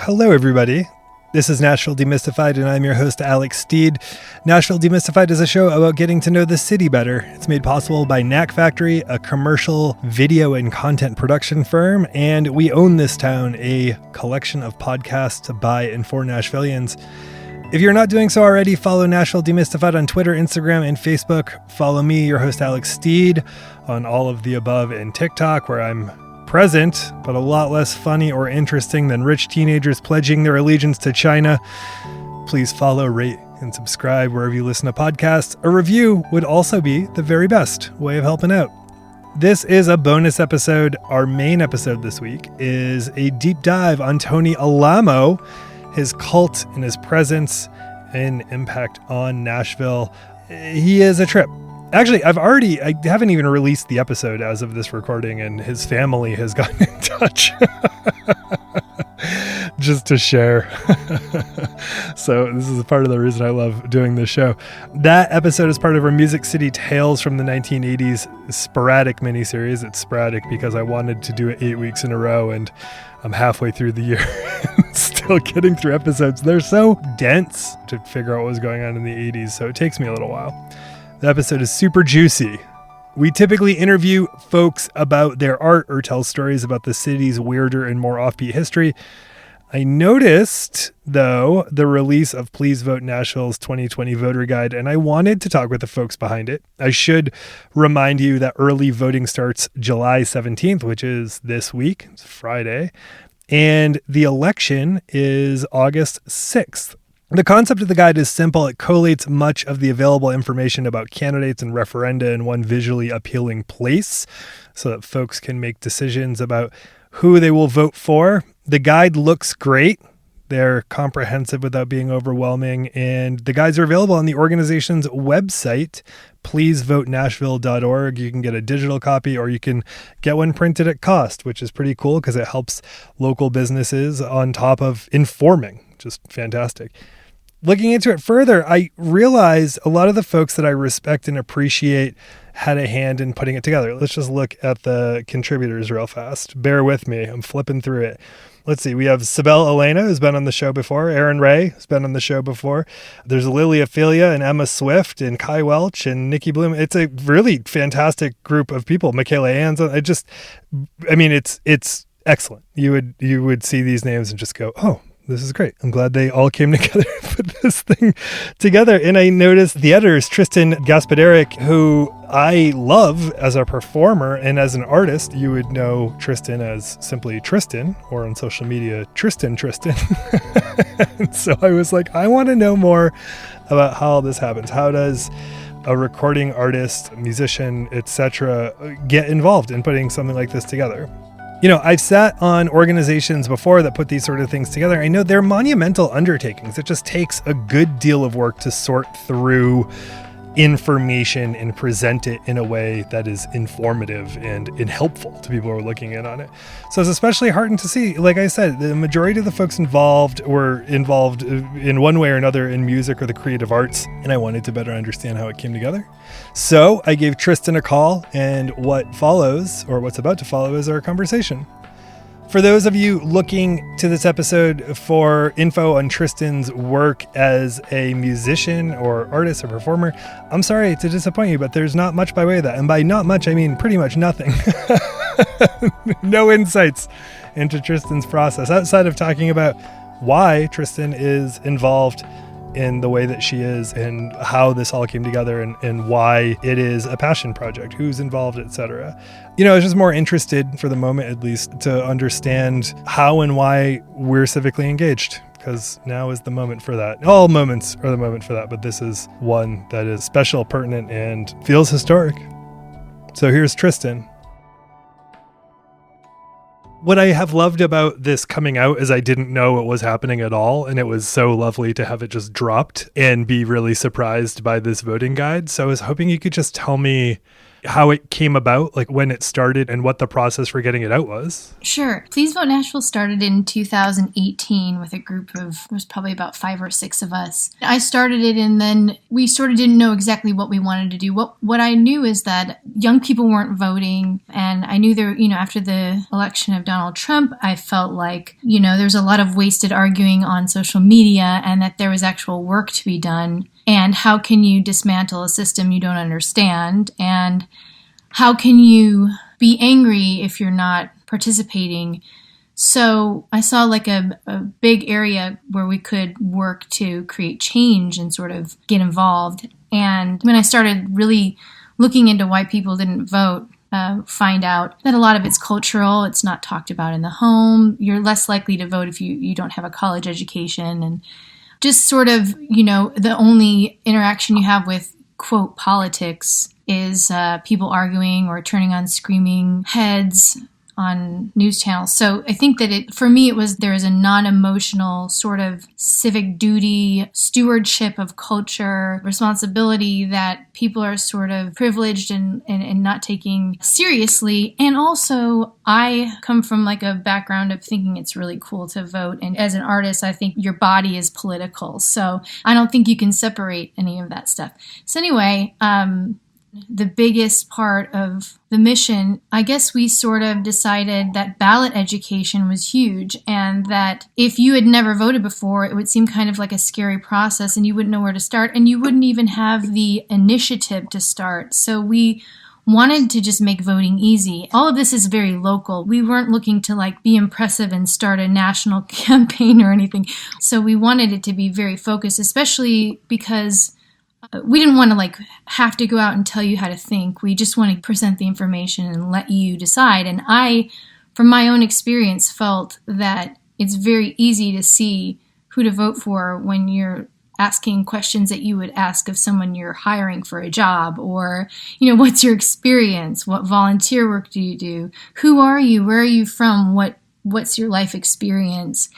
Hello, everybody. This is Nashville Demystified, and I'm your host, Alex Steed. Nashville Demystified is a show about getting to know the city better. It's made possible by Knack Factory, a commercial video and content production firm, and We Own This Town, a collection of podcasts by and for Nashvillians. If you're not doing so already, follow Nashville Demystified on Twitter, Instagram, and Facebook. Follow me, your host, Alex Steed, on all of the above, and TikTok, where I'm present, but a lot less funny or interesting than rich teenagers pledging their allegiance to China. Please follow, rate, and subscribe wherever you listen to podcasts. A review would also be the very best way of helping out. This is a bonus episode. Our main episode this week is a deep dive on Tony Alamo, his cult and his presence and impact on Nashville. He is a trip. Actually, I haven't even released the episode as of this recording, and his family has gotten in touch just to share. So this is part of the reason I love doing this show. That episode is part of our Music City Tales from the 1980s sporadic miniseries. It's sporadic because I wanted to do it 8 weeks in a row, and I'm halfway through the year still getting through episodes. They're so dense to figure out what was going on in the 80s, so it takes me a little while. The episode is super juicy. We typically interview folks about their art or tell stories about the city's weirder and more offbeat history. I noticed, though, the release of Please Vote Nashville's 2020 voter guide, and I wanted to talk with the folks behind it. I should remind you that early voting starts July 17th, which is this week. It's Friday. And the election is August 6th. The concept of the guide is simple. It collates much of the available information about candidates and referenda in one visually appealing place so that folks can make decisions about who they will vote for. The guide looks great. They're comprehensive without being overwhelming, and the guides are available on the organization's website, pleasevotenashville.org. You can get a digital copy, or you can get one printed at cost, which is pretty cool because it helps local businesses on top of informing. Just fantastic. Looking into it further, I realized a lot of the folks that I respect and appreciate had a hand in putting it together. Let's just look at the contributors real fast. Bear with me. I'm flipping through it. Let's see. We have Sibel Elena, who's been on the show before. Aaron Ray, who's been on the show before. There's Lily Ophelia and Emma Swift and Kai Welch and Nikki Bloom. It's a really fantastic group of people. Michaela Anz. It's excellent. You would see these names and just go, oh, this is great. I'm glad they all came together and put this thing together. And I noticed the editor is Tristen Gaspadarek, who I love as a performer and as an artist. You would know Tristen as simply Tristen, or on social media, Tristen. And so I was like, I want to know more about how all this happens. How does a recording artist, musician, etc., get involved in putting something like this together? You know, I've sat on organizations before that put these sort of things together. I know they're monumental undertakings. It just takes a good deal of work to sort through information and present it in a way that is informative and helpful to people who are looking in on it. So it's especially heartening to see, like I said, the majority of the folks involved were involved in one way or another in music or the creative arts, and I wanted to better understand how it came together. So I gave Tristen a call, and what follows, or what's about to follow, is our conversation. For those of you looking to this episode for info on Tristen's work as a musician or artist or performer, I'm sorry to disappoint you, but there's not much by way of that. And by not much, I mean pretty much nothing. No insights into Tristen's process outside of talking about why Tristen is involved in the way that she is and how this all came together and why it is a passion project, who's involved, etc. You know, I was just more interested, for the moment at least, to understand how and why we're civically engaged, because now is the moment for that. All moments are the moment for that, but this is one that is special, pertinent, and feels historic. So here's Tristen. What I have loved about this coming out is I didn't know it was happening at all, and it was so lovely to have it just dropped and be really surprised by this voting guide. So I was hoping you could just tell me how it came about, like when it started and what the process for getting it out was? Sure. Please Vote Nashville started in 2018 with a group of, there was probably about 5 or 6 of us. I started it, and then we sort of didn't know exactly what we wanted to do. What I knew is that young people weren't voting, and I knew there, after the election of Donald Trump, I felt like, there's a lot of wasted arguing on social media, and that there was actual work to be done. And how can you dismantle a system you don't understand? And how can you be angry if you're not participating? So I saw like a big area where we could work to create change and sort of get involved. And when I started really looking into why people didn't vote, find out that a lot of it's cultural. It's not talked about in the home. You're less likely to vote if you don't have a college education, and just sort of, the only interaction you have with, quote, politics is people arguing or turning on screaming heads on news channels. So I think that for me, there is a non-emotional sort of civic duty, stewardship of culture, responsibility that people are sort of privileged and not taking seriously. And also, I come from like a background of thinking it's really cool to vote. And as an artist, I think your body is political. So I don't think you can separate any of that stuff. So anyway, the biggest part of the mission, I guess we sort of decided that ballot education was huge, and that if you had never voted before, it would seem kind of like a scary process and you wouldn't know where to start, and you wouldn't even have the initiative to start. So we wanted to just make voting easy. All of this is very local. We weren't looking to like be impressive and start a national campaign or anything. So we wanted it to be very focused, especially because we didn't want to like have to go out and tell you how to think. We just want to present the information and let you decide. And I, from my own experience, felt that it's very easy to see who to vote for when you're asking questions that you would ask of someone you're hiring for a job, or, what's your experience? What volunteer work do you do? Who are you? Where are you from? What's your life experience?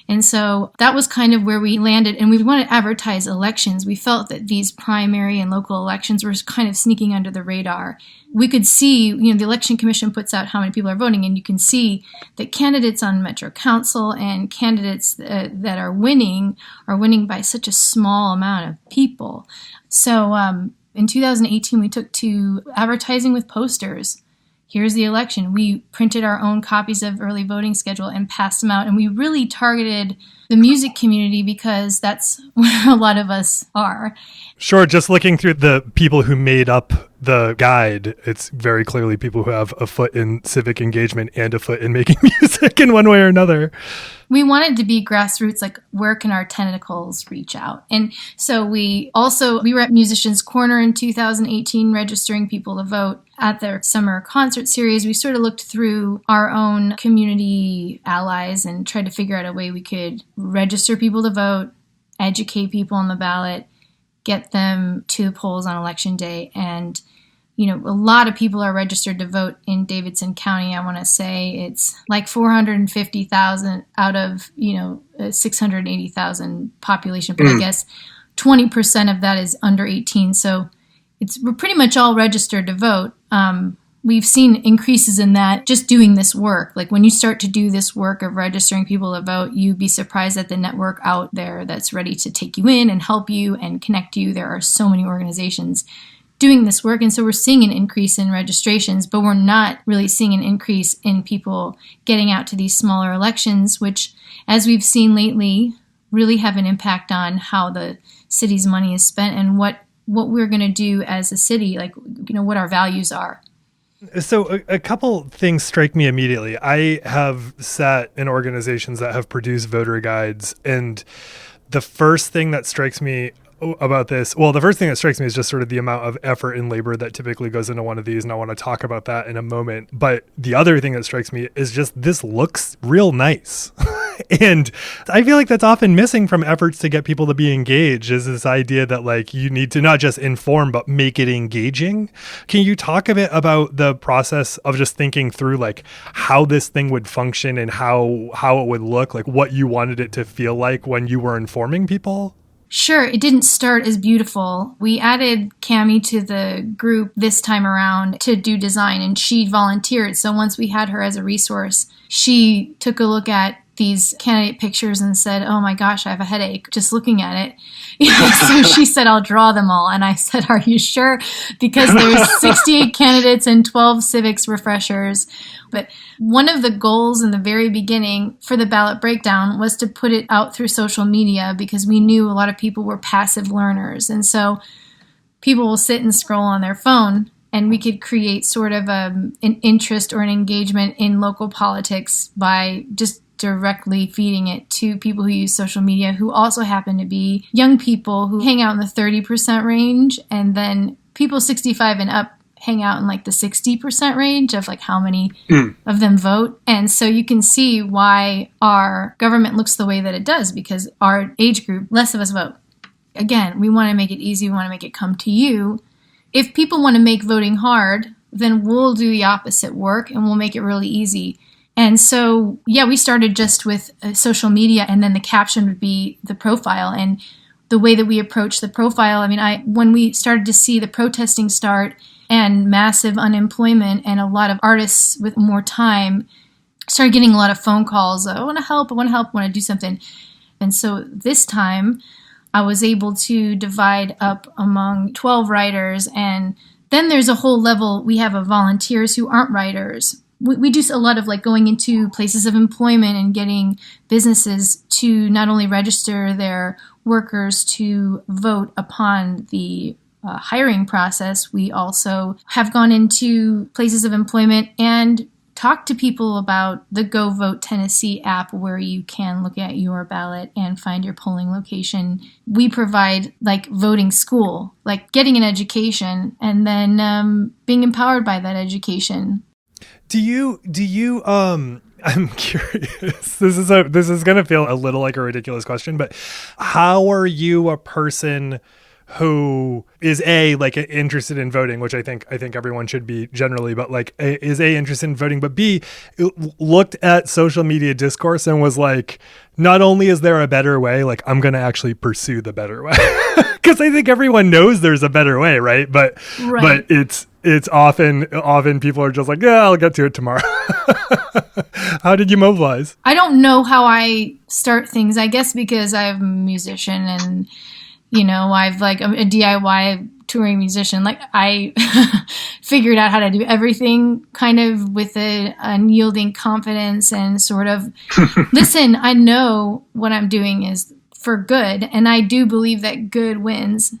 And so that was kind of where we landed, and we wanted to advertise elections. We felt that these primary and local elections were kind of sneaking under the radar. We could see, the Election Commission puts out how many people are voting, and you can see that candidates on Metro Council and candidates that are winning by such a small amount of people. So in 2018, we took to advertising with posters. Here's the election. We printed our own copies of early voting schedule and passed them out. And we really targeted the music community because that's where a lot of us are. Sure. Just looking through the people who made up the guide, it's very clearly people who have a foot in civic engagement and a foot in making music in one way or another. We wanted to be grassroots, like where can our tentacles reach out? And so we were at Musicians Corner in 2018 registering people to vote. At their summer concert series, we sort of looked through our own community allies and tried to figure out a way we could register people to vote, educate people on the ballot, get them to the polls on election day. And, a lot of people are registered to vote in Davidson County. I want to say it's like 450,000 out of, 680,000 population. But I guess 20% of that is under 18. So we're pretty much all registered to vote. We've seen increases in that just doing this work. Like when you start to do this work of registering people to vote, you'd be surprised at the network out there that's ready to take you in and help you and connect you. There are so many organizations doing this work. And so we're seeing an increase in registrations, but we're not really seeing an increase in people getting out to these smaller elections, which, as we've seen lately, really have an impact on how the city's money is spent and what we're going to do as a city, like, what our values are. So a couple things strike me immediately. I have sat in organizations that have produced voter guides, and the first thing that strikes me about this, the first thing that strikes me is just sort of the amount of effort and labor that typically goes into one of these, and I want to talk about that in a moment. But the other thing that strikes me is just this looks real nice. And I feel like that's often missing from efforts to get people to be engaged, is this idea that like you need to not just inform, but make it engaging. Can you talk a bit about the process of just thinking through like how this thing would function and how it would look, like what you wanted it to feel like when you were informing people? Sure, it didn't start as beautiful. We added Cami to the group this time around to do design, and she volunteered. So once we had her as a resource, she took a look at these candidate pictures and said, oh my gosh, I have a headache just looking at it. So she said, I'll draw them all. And I said, are you sure? Because there's 68 candidates and 12 civics refreshers. But one of the goals in the very beginning for the ballot breakdown was to put it out through social media, because we knew a lot of people were passive learners. And so people will sit and scroll on their phone, and we could create sort of an interest or an engagement in local politics by just directly feeding it to people who use social media, who also happen to be young people who hang out in the 30% range, and then people 65 and up hang out in like the 60% range of like how many of them vote. And so you can see why our government looks the way that it does, because our age group, less of us vote. Again, we want to make it easy. We want to make it come to you. If people want to make voting hard, then we'll do the opposite work and we'll make it really easy. And so, yeah, we started just with social media, and then the caption would be the profile. And the way that we approach the profile, when we started to see the protesting start and massive unemployment and a lot of artists with more time, started getting a lot of phone calls. I want to help, I want to do something. And so this time I was able to divide up among 12 writers. And then there's a whole level, we have volunteers who aren't writers. We do a lot of like going into places of employment and getting businesses to not only register their workers to vote upon the hiring process. We also have gone into places of employment and talked to people about the Go Vote Tennessee app, where you can look at your ballot and find your polling location. We provide like voting school, like getting an education and then being empowered by that education. Do you I'm curious. This is going to feel a little like a ridiculous question, but how are you a person who is like interested in voting, which I think everyone should be generally, but like is interested in voting, but B, looked at social media discourse and was like, not only is there a better way, like I'm going to actually pursue the better way. Because I think everyone knows there's a better way, right? But it's often people are just like, yeah, I'll get to it tomorrow. How did you mobilize? I don't know how I start things, I guess because I'm a musician and, I've like a DIY touring musician. Like I figured out how to do everything kind of with an unyielding confidence and sort of, listen, I know what I'm doing is for good. And I do believe that good wins,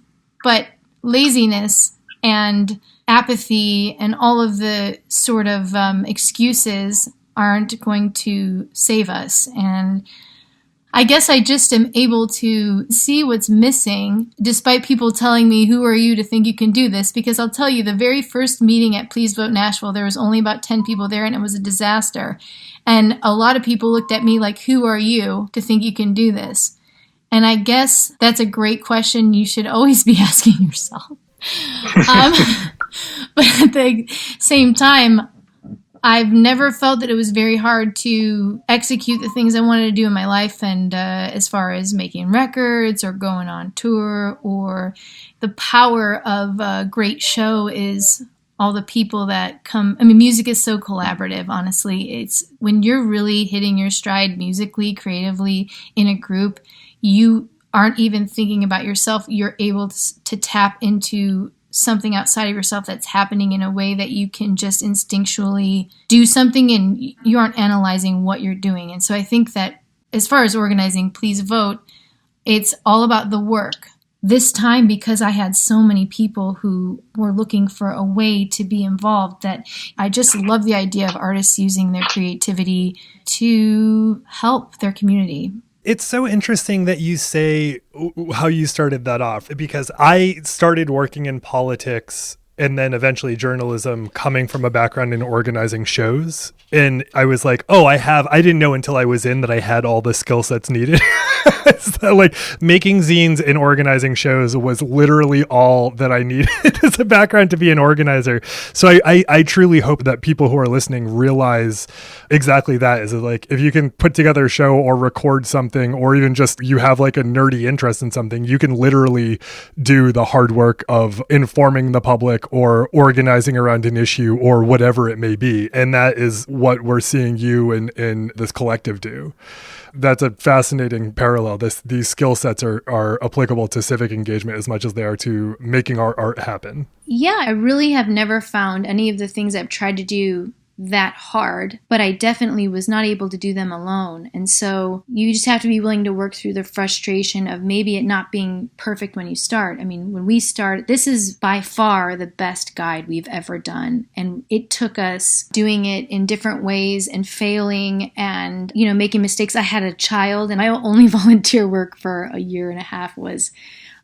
but laziness and apathy and all of the sort of excuses aren't going to save us. And I guess I just am able to see what's missing, despite people telling me, who are you to think you can do this? Because I'll tell you, the very first meeting at Please Vote Nashville, there was only about 10 people there, and it was a disaster. And a lot of people looked at me like, who are you to think you can do this? And I guess that's a great question you should always be asking yourself. But at the same time, I've never felt that it was very hard to execute the things I wanted to do in my life. And as far as making records or going on tour, or the power of a great show is all the people that come. Music is so collaborative, honestly. It's when you're really hitting your stride musically, creatively in a group, you aren't even thinking about yourself. You're able to tap into something outside of yourself that's happening in a way that you can just instinctually do something and you aren't analyzing what you're doing. And so I think that as far as organizing Please Vote, it's all about the work. This time, because I had so many people who were looking for a way to be involved, that I just love the idea of artists using their creativity to help their community. It's so interesting that you say how you started that off, because I started working in politics and then eventually journalism, coming from a background in organizing shows. And I was like, I didn't know until I was in that I had all the skill sets needed So, like, making zines and organizing shows was literally all that I needed as a background to be an organizer. So I truly hope that people who are listening realize exactly that, is that, like, if you can put together a show or record something, or even just you have like a nerdy interest in something, you can literally do the hard work of informing the public or organizing around an issue or whatever it may be. And that is what we're seeing you and this collective do. That's a fascinating parallel. These skill sets are applicable to civic engagement as much as they are to making our art happen. Yeah, I really have never found any of the things I've tried to do that hard, but I definitely was not able to do them alone. And so you just have to be willing to work through the frustration of maybe it not being perfect when you start. I mean, when we start, this is by far the best guide we've ever done. And it took us doing it in different ways and failing and, making mistakes. I had a child, and my only volunteer work for a year and a half was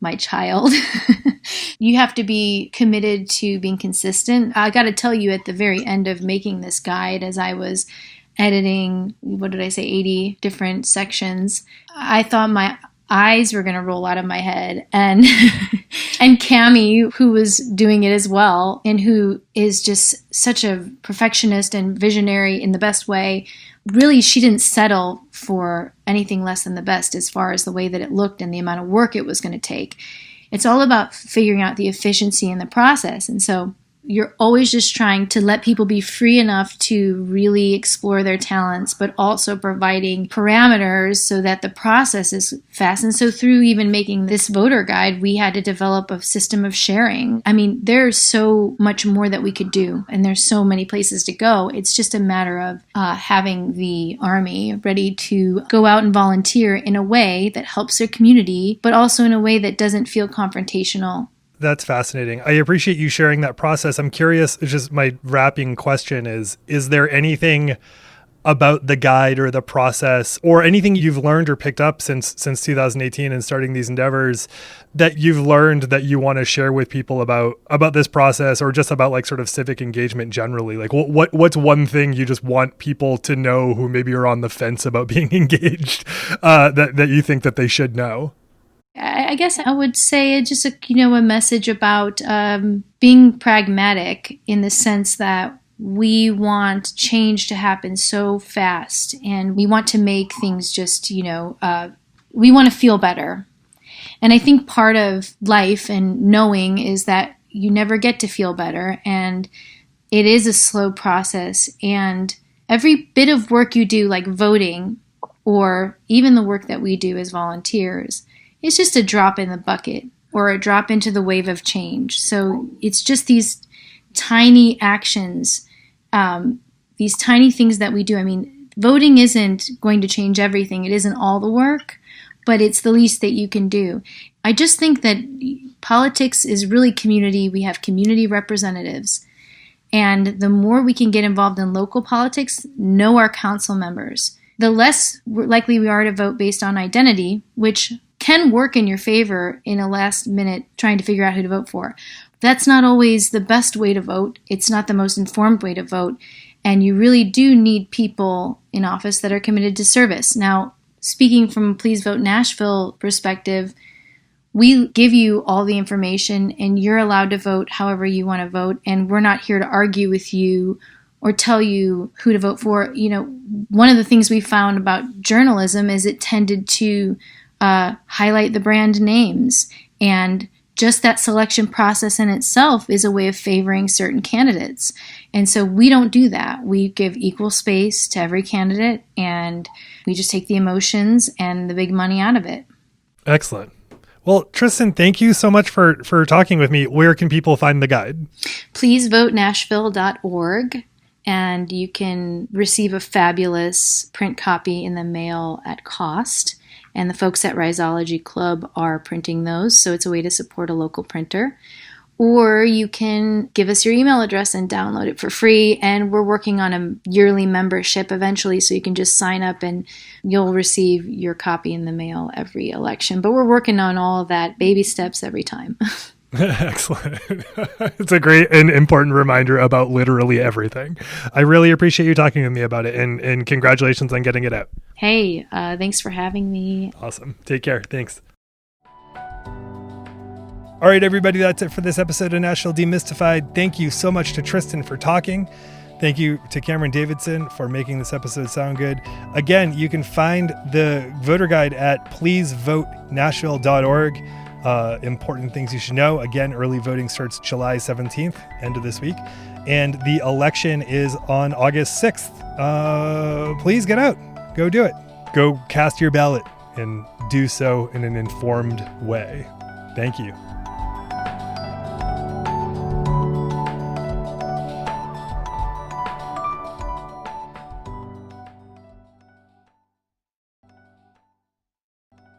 my child. You have to be committed to being consistent. I got to tell you, at the very end of making this guide, as I was editing, 80 different sections, I thought my eyes were going to roll out of my head. And and Cammie, who was doing it as well, and who is just such a perfectionist and visionary in the best way, really, she didn't settle for anything less than the best as far as the way that it looked and the amount of work it was going to take. It's all about figuring out the efficiency in the process. And so you're always just trying to let people be free enough to really explore their talents, but also providing parameters so that the process is fast. And so through even making this voter guide, we had to develop a system of sharing. I mean, there's so much more that we could do, and there's so many places to go. It's just a matter of having the Army ready to go out and volunteer in a way that helps their community, but also in a way that doesn't feel confrontational. That's fascinating. I appreciate you sharing that process. I'm curious, just my wrapping question is there anything about the guide or the process or anything you've learned or picked up since 2018 and starting these endeavors that you've learned that you want to share with people about this process, or just about, like, sort of civic engagement generally? Like, what's one thing you just want people to know who maybe are on the fence about being engaged that you think that they should know? I guess I would say just a message about being pragmatic, in the sense that we want change to happen so fast, and we want to make things just, we want to feel better. And I think part of life and knowing is that you never get to feel better, and it is a slow process. And every bit of work you do, like voting, or even the work that we do as volunteers, it's just a drop in the bucket or a drop into the wave of change. So it's just these tiny actions, these tiny things that we do. I mean, voting isn't going to change everything. It isn't all the work, but it's the least that you can do. I just think that politics is really community. We have community representatives. And the more we can get involved in local politics, know our council members, the less likely we are to vote based on identity, which can work in your favor in a last minute trying to figure out who to vote for. That's not always the best way to vote. It's not the most informed way to vote. And you really do need people in office that are committed to service. Now, speaking from Please Vote Nashville perspective, we give you all the information and you're allowed to vote however you want to vote. And we're not here to argue with you or tell you who to vote for. One of the things we found about journalism is it tended to highlight the brand names, and just that selection process in itself is a way of favoring certain candidates. And so we don't do that. We give equal space to every candidate, and we just take the emotions and the big money out of it. Excellent. Well, Tristen, thank you so much for talking with me. Where can people find the guide? PleaseVoteNashville.org. And you can receive a fabulous print copy in the mail at cost. And the folks at Rhizeology Club are printing those, so it's a way to support a local printer. Or you can give us your email address and download it for free. And we're working on a yearly membership eventually, so you can just sign up and you'll receive your copy in the mail every election. But we're working on all of that, baby steps every time. Excellent. It's a great and important reminder about literally everything. I really appreciate you talking with me about it, and congratulations on getting it out. Hey, thanks for having me. Awesome. Take care. Thanks. All right, everybody, that's it for this episode of Nashville Demystified. Thank you so much to Tristen for talking. Thank you to Cameron Davidson for making this episode sound good. Again, you can find the voter guide at pleasevoternashville.org. Important things you should know. Again, early voting starts July 17th, end of this week. And the election is on August 6th. Please get out. Go do it. Go cast your ballot and do so in an informed way. Thank you.